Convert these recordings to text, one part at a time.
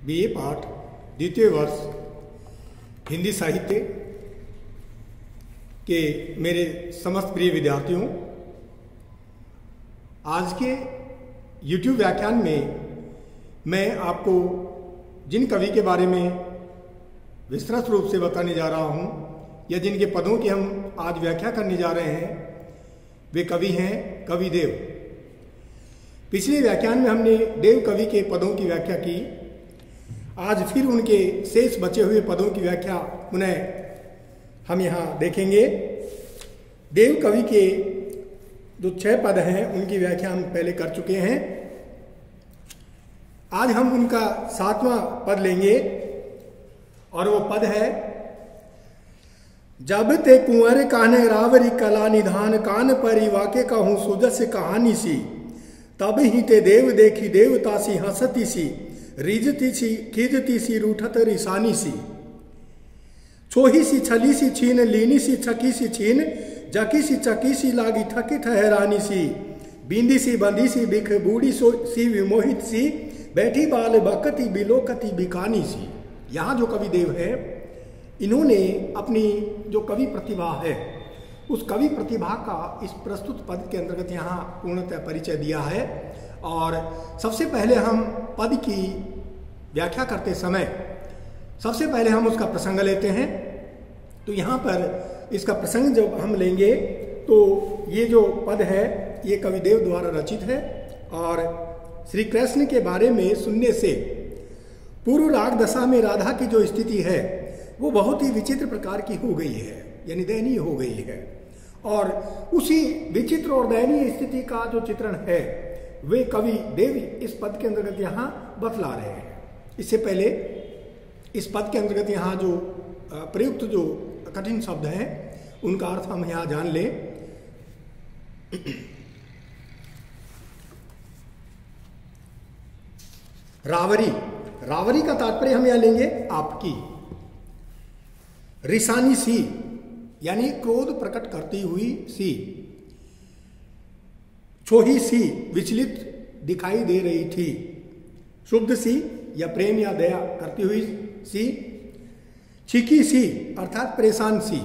BA पाठ द्वितीय वर्ष हिंदी साहित्य के मेरे समस्त प्रिय विद्यार्थियों, आज के YouTube व्याख्यान में मैं आपको जिन कवि के बारे में विस्तृत रूप से बताने जा रहा हूं या जिनके पदों की हम आज व्याख्या करने जा रहे हैं, वे कवि हैं कवि देव। पिछले व्याख्यान में हमने देव कवि के पदों की व्याख्या की। आज फिर उनके शेष बचे हुए पदों की व्याख्या पुनः हम यहाँ देखेंगे। देव कवि के जो 6 पद हैं उनकी व्याख्या हम पहले कर चुके हैं। आज हम उनका 7वां पद लेंगे और वो पद है, जब ते कुंवर कान्ह रावरी कला निधान, कान परी वाके कहूँ सुजस कहानी सी, तब ही ते देव देखी देवता सी, हंसती सी रिजती सी खिजती सी रूठत रिसानी सी, छोही सी छली सी छीन लीनी सी छकी सी छीन, जकी सी चकी सी लागी ठकी ठहरानी सी, बिंदी सी बंदी सी बिख बूढ़ी सी विमोहित सी, बैठी बाल बकती बिलोकती बिकानी सी। यहाँ जो कवि देव है, इन्होंने अपनी जो कवि प्रतिभा है उस कवि प्रतिभा का इस प्रस्तुत पद के अंतर्गत यहाँ पूर्णतः परिचय दिया है। और सबसे पहले हम पद की व्याख्या करते समय सबसे पहले हम उसका प्रसंग लेते हैं। तो यहाँ पर इसका प्रसंग जब हम लेंगे तो ये जो पद है ये कविदेव द्वारा रचित है और श्री कृष्ण के बारे में सुनने से पूर्व राग दशा में राधा की जो स्थिति है वो बहुत ही विचित्र प्रकार की हो गई है, यानी दयनीय हो गई है। और उसी विचित्र और दयनीय स्थिति का जो चित्रण है वे कवि देव इस पद के अंतर्गत यहाँ बतला रहे हैं। इससे पहले इस पद के अंतर्गत यहाँ जो प्रयुक्त जो कठिन शब्द हैं उनका अर्थ हम यहाँ जान लें। रावरी, रावरी का तात्पर्य हम यहाँ लेंगे आपकी। रिसानी सी यानी क्रोध प्रकट करती हुई सी, छोही सी विचलित दिखाई दे रही थी, शुद्ध सी या प्रेम या दया करती हुई सी, छिकी सी अर्थात परेशान सी,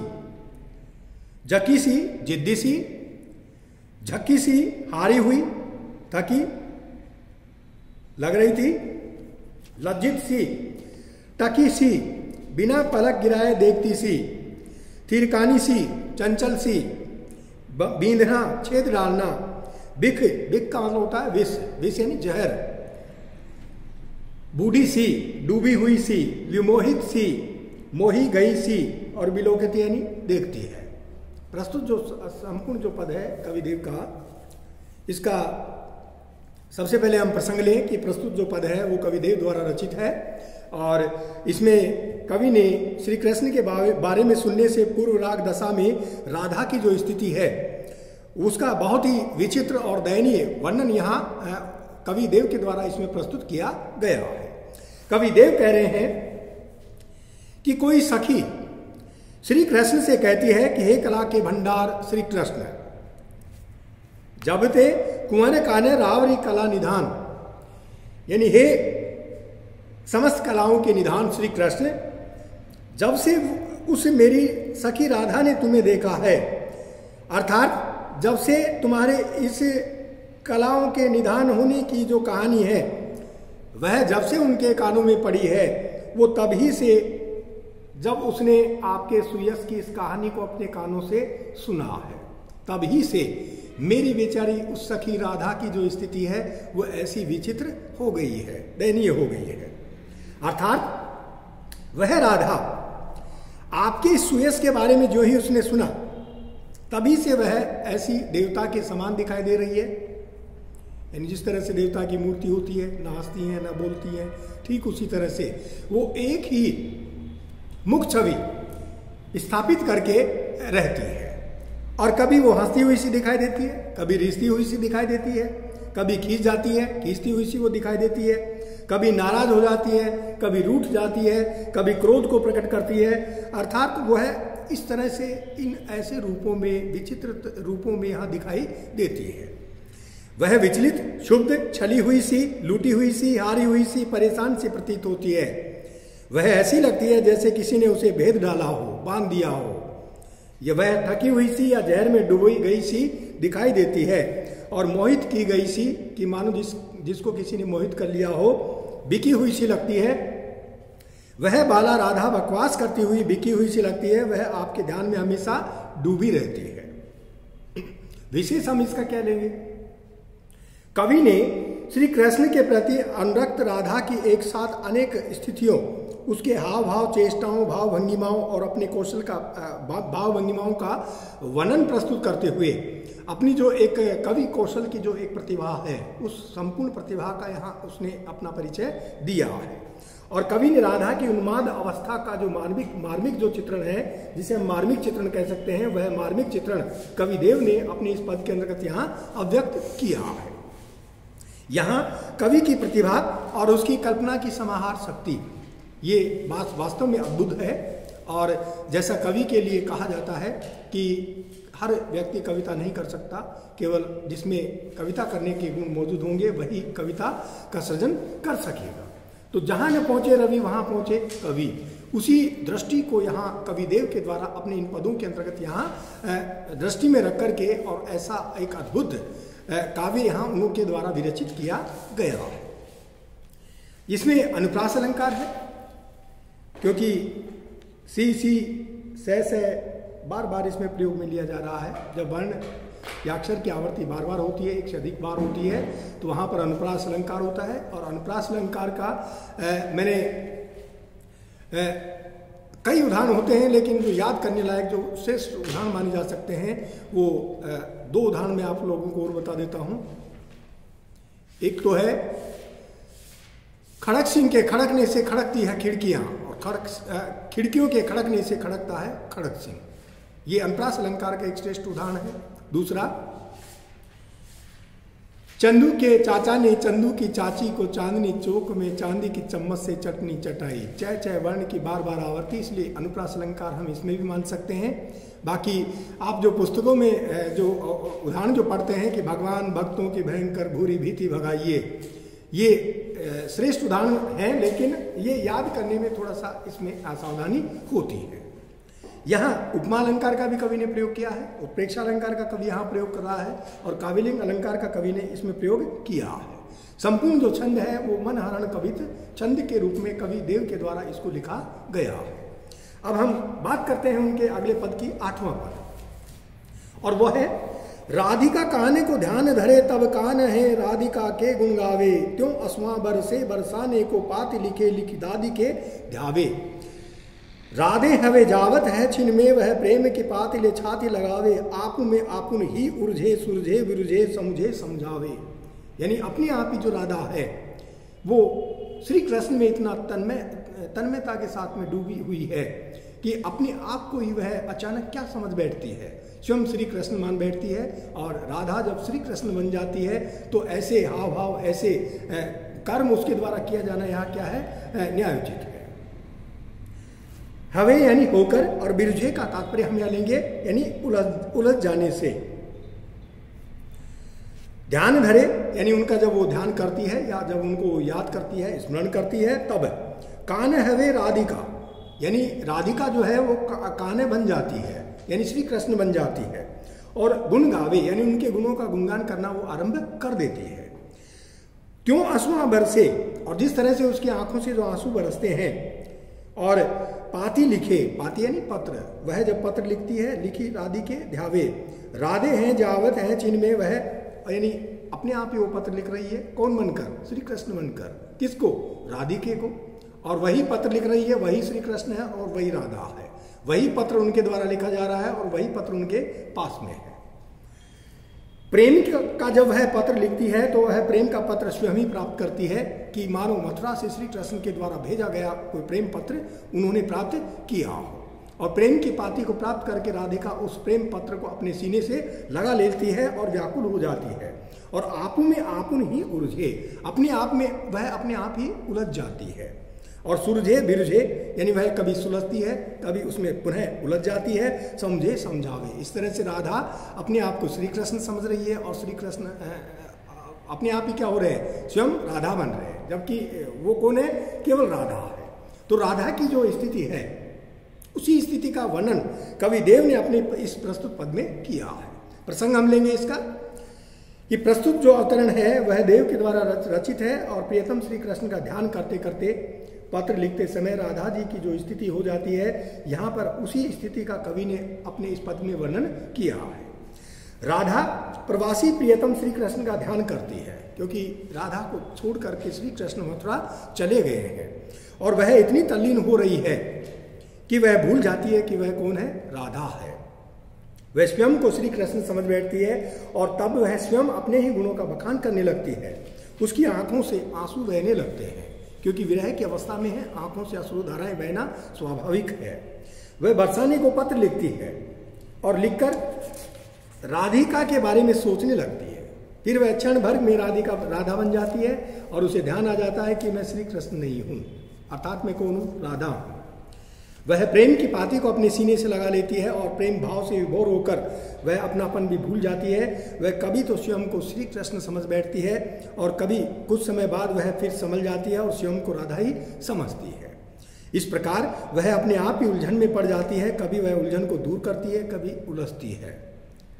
जकी सी जिद्दी सी, झक्की सी हारी हुई थकी लग रही थी, लज्जित सी, टकी सी बिना पलक गिराए देखती सी, थिरकानी सी चंचल सी, बींधना छेद डालना, बिख, बिख का मतलब होता है विष, विष यानी जहर, बूढ़ी सी डूबी हुई सी, विमोहित सी मोही गई सी और बिलोकती यानी देखती है। प्रस्तुत जो संपूर्ण जो पद है कविदेव का, इसका सबसे पहले हम प्रसंग लें कि प्रस्तुत जो पद है वो कविदेव द्वारा रचित है और इसमें कवि ने श्री कृष्ण के बारे में सुनने से पूर्व राग दशा में राधा की जो स्थिति है उसका बहुत ही विचित्र और दयनीय वर्णन यहाँ कवि देव के द्वारा इसमें प्रस्तुत किया गया है। कवि देव कह रहे हैं कि कोई सखी श्री कृष्ण से कहती है कि हे कला के भंडार श्री कृष्ण, जब ते कुंवर कान्ह रावरी कला निधान, यानी हे समस्त कलाओं के निधान श्री कृष्ण, जब से उस मेरी सखी राधा ने तुम्हें देखा है, अर्थात जब से तुम्हारे इस कलाओं के निधान होने की जो कहानी है वह जब से उनके कानों में पड़ी है, वो तभी से जब उसने आपके सुयश की इस कहानी को अपने कानों से सुना है, तभी से मेरी बेचारी उस सखी राधा की जो स्थिति है वो ऐसी विचित्र हो गई है, दयनीय हो गई है। अर्थात वह राधा आपके सुयश के बारे में जो ही उसने सुना तभी से वह ऐसी देवता के समान दिखाई दे रही है, यानी जिस तरह से देवता की मूर्ति होती है, ना हंसती है ना बोलती है, ठीक उसी तरह से वो एक ही मुख छवि स्थापित करके रहती है। और कभी वो हंसती हुई सी दिखाई देती है, कभी रिश्ती हुई सी दिखाई देती है, कभी खींच जाती है, खींचती हुई सी वो दिखाई देती है, कभी नाराज हो जाती है, कभी रूठ जाती है, कभी क्रोध को प्रकट करती है। अर्थात वह इस तरह से इन ऐसे रूपों में, विचित्र रूपों में यहाँ दिखाई देती है। वह विचलित, क्षुब्ध, छली हुई सी, लूटी हुई सी, हारी हुई सी, परेशान सी प्रतीत होती है। वह ऐसी लगती है जैसे किसी ने उसे भेद डाला हो, बांध दिया हो। यह वह थकी हुई सी या जहर में डुबोई गई सी दिखाई देती है और मोहित की गई सी, कि मानो जिसको किसी ने मोहित कर लिया हो, बिकी हुई सी लगती है। वह बाला राधा बकवास करती हुई बिकी हुई सी लगती है। वह आपके ध्यान में हमेशा डूबी रहती है। विशेष हम इसका क्या लेंगे? कवि ने श्री कृष्ण के प्रति अनुरक्त राधा की एक साथ अनेक स्थितियों, उसके हाव भाव, चेष्टाओं, भाव भंगिमाओं और अपने कौशल का भाव भंगिमाओं का वर्णन प्रस्तुत करते हुए अपनी जो एक कवि कौशल की जो एक प्रतिभा है, उस संपूर्ण प्रतिभा का यहाँ उसने अपना परिचय दिया है। और कवि ने राधा की उन्माद अवस्था का जो मार्मिक जो चित्रण है, जिसे हम मार्मिक चित्रण कह सकते हैं, वह मार्मिक चित्रण कविदेव ने अपने इस पद के अंतर्गत यहाँ अव्यक्त किया है। यहाँ कवि की प्रतिभा और उसकी कल्पना की समाहार शक्ति, ये बात वास्तव में अद्भुत है। और जैसा कवि के लिए कहा जाता है कि हर व्यक्ति कविता नहीं कर सकता, केवल जिसमें कविता करने के गुण मौजूद होंगे वही कविता का सृजन कर सकेगा। तो जहाँ न पहुँचे रवि वहाँ पहुँचे कवि, उसी दृष्टि को यहाँ कविदेव के द्वारा अपने इन पदों के अंतर्गत यहाँ दृष्टि में रख करके और ऐसा एक अद्भुत काव्य यहाँ उनके द्वारा विरचित किया गया है। इसमें अनुप्रास अलंकार है, क्योंकि सी से बार बार इसमें प्रयोग में लिया जा रहा है। जब वर्ण या अक्षर की आवृत्ति बार बार होती है, एक से अधिक बार होती है, तो वहाँ पर अनुप्रास अलंकार होता है। और अनुप्रास अलंकार का मैंने कई उदाहरण होते हैं, लेकिन जो याद करने लायक जो श्रेष्ठ उदाहरण माने जा सकते हैं, वो दो उदाहरण मैं आप लोगों को और बता देता हूँ। एक तो है खड़क सिंह के खड़कने से खड़कती है खिड़कियाँ, और खिड़कियों के खड़कने से खड़कता है खड़क सिंह। ये अनुप्रास अलंकार का एक श्रेष्ठ उदाहरण है। दूसरा, चंदू के चाचा ने चंदू की चाची को चांदनी चौक में चांदी की चम्मच से चटनी चटाई। चय चय वर्ण की बार बार आवर्ती, इसलिए अनुप्रास अलंकार हम इसमें भी मान सकते हैं। बाकी आप जो पुस्तकों में जो उदाहरण जो पढ़ते हैं कि भगवान भक्तों की भयंकर भूरी भीति भगाइए, ये श्रेष्ठ उदाहरण हैं, लेकिन ये याद करने में थोड़ा सा इसमें असावधानी होती है। यहाँ उपमा अलंकार का भी कवि ने प्रयोग किया है, उत्प्रेक्षा अलंकार का कवि यहाँ प्रयोग कर रहा है, और काव्यलिंग अलंकार का कवि ने इसमें प्रयोग किया है। संपूर्ण जो छंद है वो मनहरण कवित छंद के रूप में कवि देव के द्वारा इसको लिखा गया है। अब हम बात करते हैं उनके अगले पद की, 8वां पद, और वह है राधिका काने को ध्यान धरे तब कान है राधिका के गुण गावे, त्यों अस्मा बरसे बरसाने को पाति लिखे लिखी दादी के ध्यावे। राधे हवे जावत है छिन में वह प्रेम की पाति ले छाती लगावे, आपु में आपुन ही उर्झे सुरझे विरुझे समझे समझावे। यानी अपनी आप ही जो राधा है वो श्री कृष्ण में इतना तन्मयता के साथ में डूबी हुई है कि अपने आप को ही वह अचानक क्या समझ बैठती है, स्वयं श्री कृष्ण मान बैठती है। और राधा जब श्री कृष्ण बन जाती है तो ऐसे हाव भाव, ऐसे कर्म उसके द्वारा किया जाना यहाँ क्या है, न्यायोचित है। हवे यानी होकर, और बिरझे का तात्पर्य हम यहाँ लेंगे यानी उलझ जाने से। ध्यान धरे यानी उनका जब वो ध्यान करती है या जब उनको याद करती है, स्मरण करती है, तब। कान हवे राधिका यानी राधिका जो है वो काने बन जाती है, यानी श्री कृष्ण बन जाती है। और गुण गावे यानी उनके गुणों का गुणगान करना वो आरंभ कर देती है। क्यों आंसुआ बरसे, और जिस तरह से उसकी आंखों से जो आंसू बरसते हैं। और पाती लिखे, पाती यानी पत्र, वह जब पत्र लिखती है, लिखी राधि के ध्यावे। राधे हैं जावत हैं चिन्ह में वह, यानी अपने आप ही वो पत्र लिख रही है, कौन बनकर, श्री कृष्ण बनकर। किसको, राधिके को। और वही पत्र लिख रही है, वही श्री कृष्ण है और वही राधा है। वही पत्र उनके द्वारा लिखा जा रहा है और वही पत्र उनके पास में है। प्रेम का जब वह पत्र लिखती है तो वह प्रेम का पत्र स्वयं ही प्राप्त करती है, कि मानो मथुरा से श्री कृष्ण के द्वारा भेजा गया कोई प्रेम पत्र उन्होंने प्राप्त किया हो। और प्रेम की पाती को प्राप्त करके राधिका उस प्रेम पत्र को अपने सीने से लगा लेती है और व्याकुल हो जाती है। और आपू में आपुन ही उलझे, अपने आप में वह अपने आप ही उलझ जाती है। और सुलझे बिरझे यानी वह कभी सुलझती है, कभी उसमें पुनः उलझ जाती है। समझे समझावे, इस तरह से राधा अपने आप को श्री कृष्ण समझ रही है और श्री कृष्ण अपने आप ही क्या हो रहे हैं, स्वयं राधा बन रहे हैं, जबकि वो कौन है, केवल राधा है। तो राधा की जो स्थिति है उसी स्थिति का वर्णन कवि देव ने अपने इस प्रस्तुत पद में किया है। प्रसंग हम लेंगे इसका कि प्रस्तुत जो अवतरण है वह देव के द्वारा रचित है और प्रियतम श्री कृष्ण का ध्यान करते करते पत्र लिखते समय राधा जी की जो स्थिति हो जाती है, यहाँ पर उसी स्थिति का कवि ने अपने इस पद में वर्णन किया है। राधा प्रवासी प्रियतम श्री कृष्ण का ध्यान करती है, क्योंकि राधा को छोड़ करके श्री कृष्ण मथुरा चले गए हैं और वह इतनी तल्लीन हो रही है कि वह भूल जाती है कि वह कौन है, राधा है। वह स्वयं को श्री कृष्ण समझ बैठती है और तब वह स्वयं अपने ही गुणों का बखान करने लगती है। उसकी आंखों से आंसू बहने लगते हैं, क्योंकि विरह की अवस्था में है, आंखों से अश्रुधाराएं बहना स्वाभाविक है। वह बरसाने को पत्र लिखती है और लिखकर राधिका के बारे में सोचने लगती है। फिर वह क्षण भर में राधा बन जाती है और उसे ध्यान आ जाता है कि मैं श्री कृष्ण नहीं हूं, अर्थात मैं कौन हूं, राधा हूं। वह प्रेम की पाती को अपने सीने से लगा लेती है और प्रेम भाव से विभोर होकर वह अपनापन भी भूल जाती है। वह कभी तो स्वयं को श्री कृष्ण समझ बैठती है और कभी कुछ समय बाद वह फिर समझ जाती है और स्वयं को राधा ही समझती है। इस प्रकार वह अपने आप ही उलझन में पड़ जाती है। कभी वह उलझन को दूर करती है, कभी उलझती है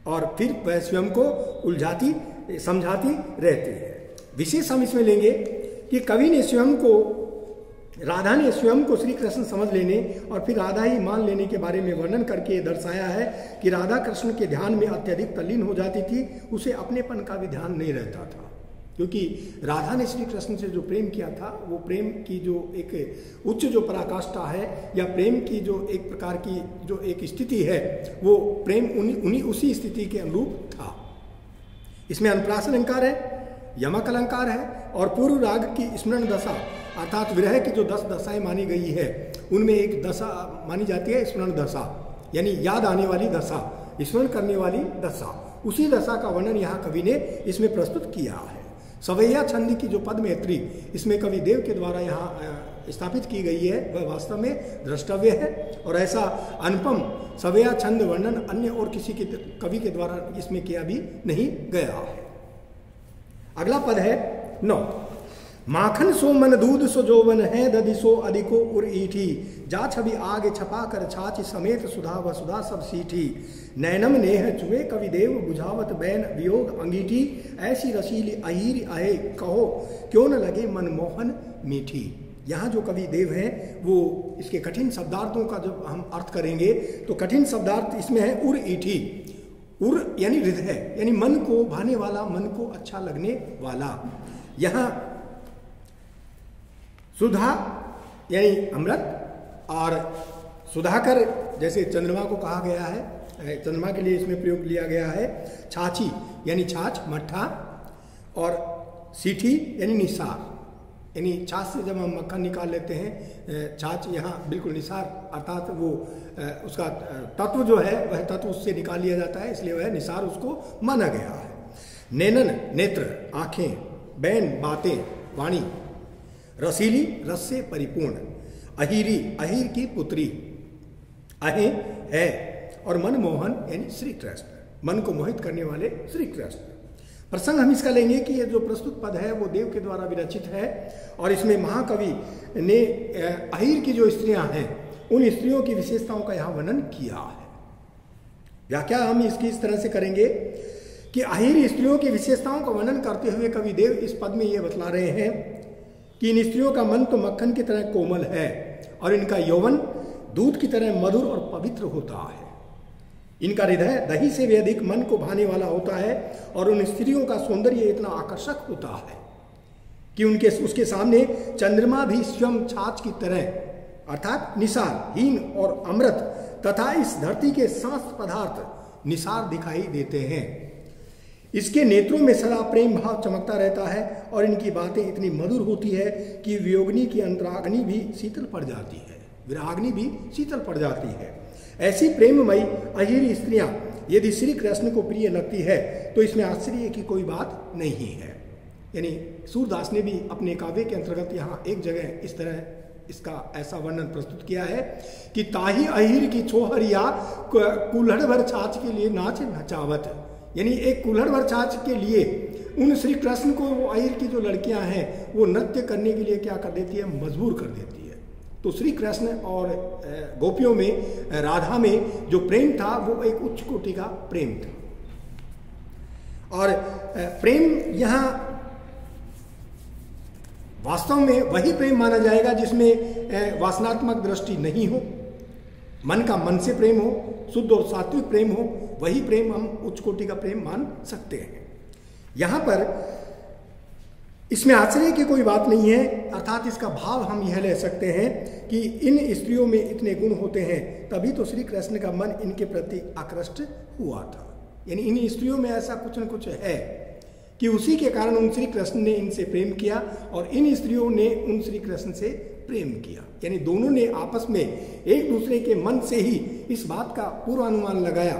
और फिर वह स्वयं को उलझाती समझाती रहती है। विशेष हम इसमें लेंगे कि कवि ने स्वयं को, राधा ने स्वयं को श्री कृष्ण समझ लेने और फिर राधा ही मान लेने के बारे में वर्णन करके दर्शाया है कि राधा कृष्ण के ध्यान में अत्यधिक तल्लीन हो जाती थी, उसे अपनेपन का भी ध्यान नहीं रहता था, क्योंकि राधा ने श्री कृष्ण से जो प्रेम किया था वो प्रेम की जो एक उच्च जो पराकाष्ठा है या प्रेम की जो एक प्रकार की जो एक स्थिति है, वो प्रेम उन्हीं उसी स्थिति के अनुरूप था। इसमें अनुप्रास अलंकार है, यमक अलंकार है और पूर्व राग की स्मरण दशा अर्थात विरह की जो 10 दशाएं मानी गई है उनमें एक दशा मानी जाती है स्मरण दशा, यानी याद आने वाली दशा, स्मरण करने वाली दशा। उसी दशा का वर्णन यहाँ कवि ने इसमें प्रस्तुत किया है। सवैया छंद की जो पद मैत्री इसमें कवि देव के द्वारा यहाँ स्थापित की गई है वह वास्तव में द्रष्टव्य है और ऐसा अनुपम सवैया छंद वर्णन अन्य और किसी के कवि के द्वारा इसमें किया भी नहीं गया है। अगला पद है 9। माखन सो मन दूध सो जोवन है, दधि सो अधिको उर ईठी, जा छवि आगे छपा कर छाछ समेत सुधा वसुधा सब सीठी, नैनम नेह चुए कवि देव बुझावत बैन वियोग अंगीठी, ऐसी रसीली अहीर आए कहो क्यों न लगे मनमोहन मीठी। यहाँ जो कवि देव हैं वो इसके कठिन शब्दार्थों का जब हम अर्थ करेंगे तो कठिन शब्दार्थ इसमें है उर ईठी। उर यानी हृदय, यानी मन को भाने वाला, मन को अच्छा लगने वाला। यहाँ सुधा यानी अमृत और सुधाकर जैसे चंद्रमा को कहा गया है, चंद्रमा के लिए इसमें प्रयोग लिया गया है। छाछी यानी छाछ मट्ठा और सीठी यानी निसार, यानी छाछ से जब हम मक्खन निकाल लेते हैं, छाछ यहाँ बिल्कुल निसार अर्थात वो उसका तत्व जो है वह तत्व उससे निकाल लिया जाता है, इसलिए वह निसार उसको माना गया है। नैनन नेत्र आँखें, बैन बातें वाणी, रसीली रस से परिपूर्ण, अहीरी अहीर की पुत्री, अहे है और मनमोहन यानी श्री कृष्ण, मन को मोहित करने वाले श्री कृष्ण। प्रसंग हम इसका लेंगे कि यह जो प्रस्तुत पद है वो देव के द्वारा विरचित है और इसमें महाकवि ने अहीर की जो स्त्रियां हैं उन स्त्रियों की विशेषताओं का यहाँ वर्णन किया है। व्याख्या हम इसकी इस तरह से करेंगे कि अहीर स्त्रियों की विशेषताओं का वर्णन करते हुए कवि देव इस पद में ये बतला रहे हैं कि इन स्त्रियों का मन तो मक्खन की तरह कोमल है और इनका यौवन दूध की तरह मधुर और पवित्र होता है। इनका हृदय दही से भी अधिक मन को भाने वाला होता है और उन स्त्रियों का सौंदर्य इतना आकर्षक होता है कि उसके सामने चंद्रमा भी स्वयं छाछ की तरह अर्थात निसार, हीन और अमृत तथा इस धरती के समस्त पदार्थ निसार दिखाई देते हैं। इसके नेत्रों में सदा प्रेम भाव चमकता रहता है और इनकी बातें इतनी मधुर होती है कि वियोगिनी की अंतराग्नि भी शीतल पड़ जाती है, विराग्नि भी शीतल पड़ जाती है। ऐसी प्रेममयी अहीर स्त्रियां यदि श्री कृष्ण को प्रिय लगती है तो इसमें आश्चर्य की कोई बात नहीं है। यानी सूरदास ने भी अपने काव्य के अंतर्गत यहाँ एक जगह इस तरह इसका ऐसा वर्णन प्रस्तुत किया है कि ताही अहीर की छोहरिया कुल्हड़ भर छाछ के लिए नाच नचावत, यानी एक कुल्हड़ भर छाछ के लिए उन श्री कृष्ण को वो अहिर की जो लड़कियां हैं वो नृत्य करने के लिए क्या कर देती है, मजबूर कर देती है। तो श्री कृष्ण और गोपियों में, राधा में जो प्रेम था वो एक उच्च कोटि का प्रेम था। और प्रेम यहाँ वास्तव में वही प्रेम माना जाएगा जिसमें वासनात्मक दृष्टि नहीं हो, मन का मन से प्रेम हो, शुद्ध और सात्विक प्रेम हो, वही प्रेम हम उच्च कोटि का प्रेम मान सकते हैं। यहां पर इसमें आश्चर्य की कोई बात नहीं है, अर्थात इसका भाव हम यह ले सकते हैं कि इन स्त्रियों में इतने गुण होते हैं, तभी तो श्री कृष्ण का मन इनके प्रति आकृष्ट हुआ था। यानी इन स्त्रियों में ऐसा कुछ न कुछ है कि उसी के कारण उन श्री कृष्ण ने इनसे प्रेम किया और इन स्त्रियों ने उन श्री कृष्ण से प्रेम किया। यानी दोनों ने आपस में एक दूसरे के मन से ही इस बात का पूर्वानुमान लगाया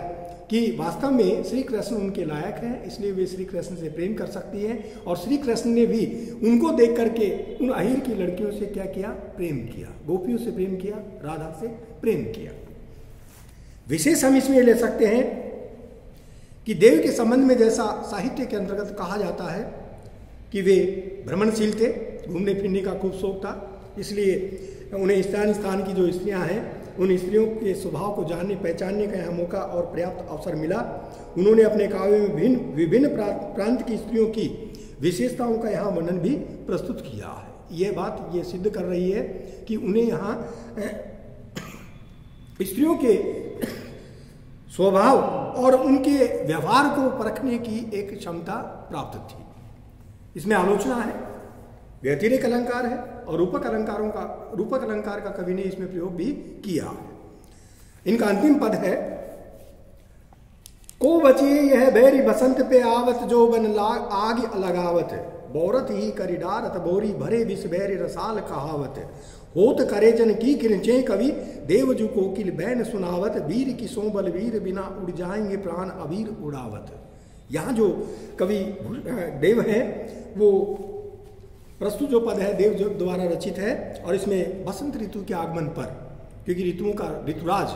कि वास्तव में श्री कृष्ण उनके लायक हैं, इसलिए वे श्री कृष्ण से प्रेम कर सकती हैं। और श्री कृष्ण ने भी उनको देख करके उन अहिर की लड़कियों से क्या किया, प्रेम किया, गोपियों से प्रेम किया, राधा से प्रेम किया। विशेष हम इसमें ले सकते हैं कि देव के संबंध में जैसा साहित्य के अंतर्गत कहा जाता है कि वे भ्रमणशील थे, घूमने फिरने का खूब शौक था, इसलिए उन्हें स्थान की जो स्त्रियां हैं उन स्त्रियों के स्वभाव को जानने पहचानने का यहाँ मौका और पर्याप्त अवसर मिला। उन्होंने अपने काव्य में विभिन्न प्रांत की स्त्रियों की विशेषताओं का यहाँ वर्णन भी प्रस्तुत किया है। ये बात ये सिद्ध कर रही है कि उन्हें यहाँ स्त्रियों के स्वभाव और उनके व्यवहार को परखने की एक क्षमता प्राप्त थी। इसमें आलोचना है, व्यतिरेक अलंकार है और रूपक अलंकार का कवि ने इसमें प्रयोग भी किया है। इनका अंतिम पद है, को बचिए यह बैरी बसंत पे आवत, जो बन आग लगावत, बोरत ही करी डारत बोरी, भरे विष बैरी रसाल कहावत, होत करेजन की किरचे कवि, देवजू कोकिल बैन सुनावत, वीर की सोबल वीर बिना उड़ जाएंगे प्राण अबीर उड़ावत। यहाँ जो कवि देव है वो प्रस्तुत जो पद है देव जो द्वारा रचित है और इसमें बसंत ऋतु के आगमन पर, क्योंकि ऋतुओं का ऋतुराज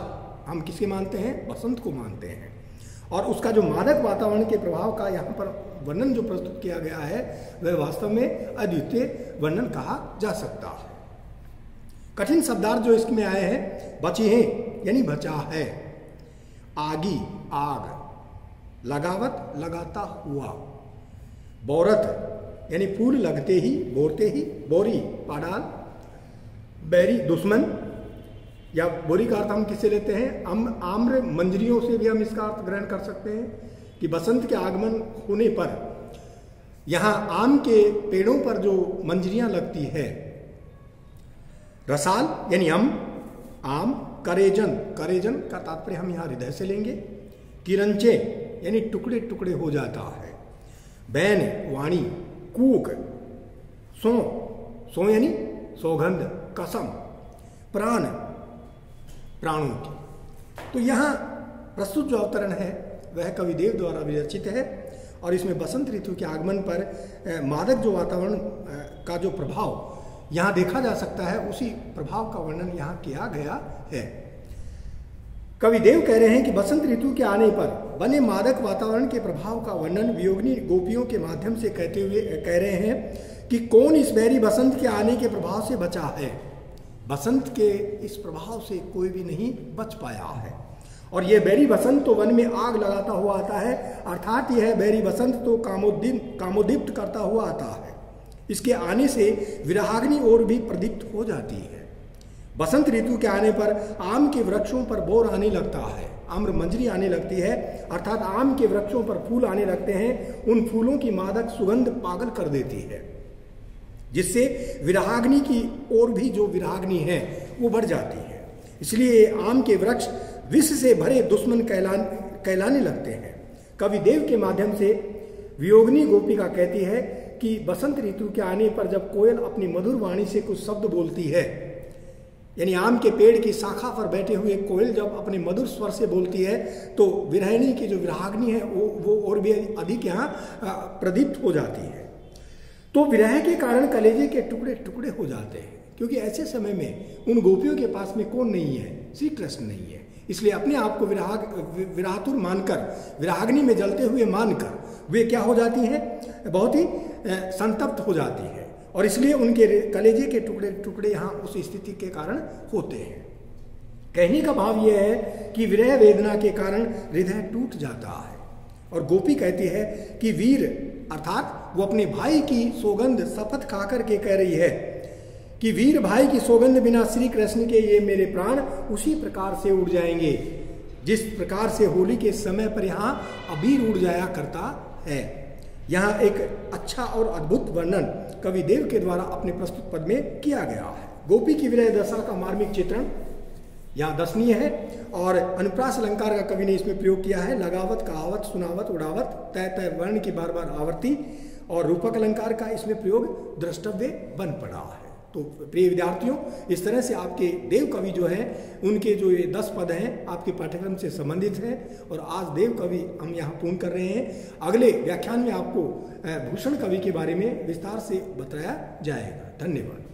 हम किसके मानते हैं, बसंत को मानते हैं, और उसका जो मादक वातावरण के प्रभाव का यहाँ पर वर्णन जो प्रस्तुत किया गया है वह वास्तव में अद्वितीय वर्णन कहा जा सकता है। कठिन शब्दार्थ जो इसमें आए हैं, बची हैं यानी बचा है, आगी आग, लगावत लगाता हुआ, बोरत यानी फूल लगते ही बोरते ही, बोरी पाडाल, बैरी दुश्मन, या बोरी का अर्थ हम किससे लेते हैं, आम्र मंजरियों से भी हम इसका अर्थ ग्रहण कर सकते हैं कि बसंत के आगमन होने पर यहाँ आम के पेड़ों पर जो मंजरियां लगती है, रसाल यानी आम, करेजन, करेजन का तात्पर्य हम यहाँ हृदय से लेंगे, किरंचे यानी टुकड़े टुकड़े हो जाता है, बैन वाणी, कूक, सो यानी सौगंध, कसम, प्राण प्राणों की। तो यहाँ प्रस्तुत जो अवतरण है वह कविदेव द्वारा विरचित है और इसमें बसंत ऋतु के आगमन पर मादक जो वातावरण का जो प्रभाव यहाँ देखा जा सकता है, उसी प्रभाव का वर्णन यहाँ किया गया है। कविदेव कह रहे हैं कि बसंत ऋतु के आने पर बने मादक वातावरण के प्रभाव का वर्णन वियोगिनी गोपियों के माध्यम से कहते हुए कह रहे हैं कि कौन इस बैरी बसंत के आने के प्रभाव से बचा है। बसंत के इस प्रभाव से कोई भी नहीं बच पाया है। और यह बैरी बसंत तो वन में आग लगाता हुआ आता है, अर्थात यह बैरी बसंत तो कामोदीप्त करता हुआ आता है। इसके आने से विरहाग्नि और भी प्रदीप्त हो जाती है। बसंत ऋतु के आने पर आम के वृक्षों पर बोर आने लगता है, आम्र मंजरी आने लगती है, अर्थात आम के वृक्षों पर फूल आने लगते हैं। उन फूलों की मादक सुगंध पागल कर देती है, जिससे विरहाग्नि की और भी जो विरहाग्नि है वो बढ़ जाती है। इसलिए आम के वृक्ष विष से भरे दुश्मन कहलाने लगते हैं। कवि देव के माध्यम से वियोगिनी गोपिका कहती है कि बसंत ऋतु के आने पर जब कोयल अपनी मधुर वाणी से कुछ शब्द बोलती है, यानी आम के पेड़ की शाखा पर बैठे हुए कोयल जब अपने मधुर स्वर से बोलती है तो विरहिणी की जो विरहाग्नि है वो और भी अधिक यहाँ प्रदीप्त हो जाती है। तो विरह के कारण कलेजे के टुकड़े टुकड़े हो जाते हैं, क्योंकि ऐसे समय में उन गोपियों के पास में कौन नहीं है, श्री कृष्ण नहीं है। इसलिए अपने आप को विरातुर मानकर, विराग्नि में जलते हुए मानकर वे क्या हो जाती हैं, बहुत ही संतप्त हो जाती है और इसलिए उनके कलेजे के टुकड़े टुकड़े यहाँ उस स्थिति के कारण होते हैं। कहने का भाव यह है कि विरह वेदना के कारण हृदय टूट जाता है। और गोपी कहती है कि वीर अर्थात वो अपने भाई की सौगंध शपथ खा करके कह रही है कि वीर भाई की सौगंध बिना श्री कृष्ण के ये मेरे प्राण उसी प्रकार से उड़ जाएंगे जिस प्रकार से होली के समय पर यहाँ अबीर उड़ जाया करता है। यहाँ एक अच्छा और अद्भुत वर्णन कवि देव के द्वारा अपने प्रस्तुत पद में किया गया है। गोपी की विरह दशा का मार्मिक चित्रण यहाँ दर्शनीय है और अनुप्रास अलंकार का कवि ने इसमें प्रयोग किया है। लगावत, कहावत, सुनावत, उड़ावत, तय तय वर्ण की बार बार आवर्ती और रूपक अलंकार का इसमें प्रयोग द्रष्टव्य बन पड़ा है। तो प्रिय विद्यार्थियों, इस तरह से आपके देव कवि जो हैं उनके जो ये 10 पद हैं आपके पाठ्यक्रम से संबंधित हैं और आज देव कवि हम यहाँ पूर्ण कर रहे हैं। अगले व्याख्यान में आपको भूषण कवि के बारे में विस्तार से बताया जाएगा। धन्यवाद।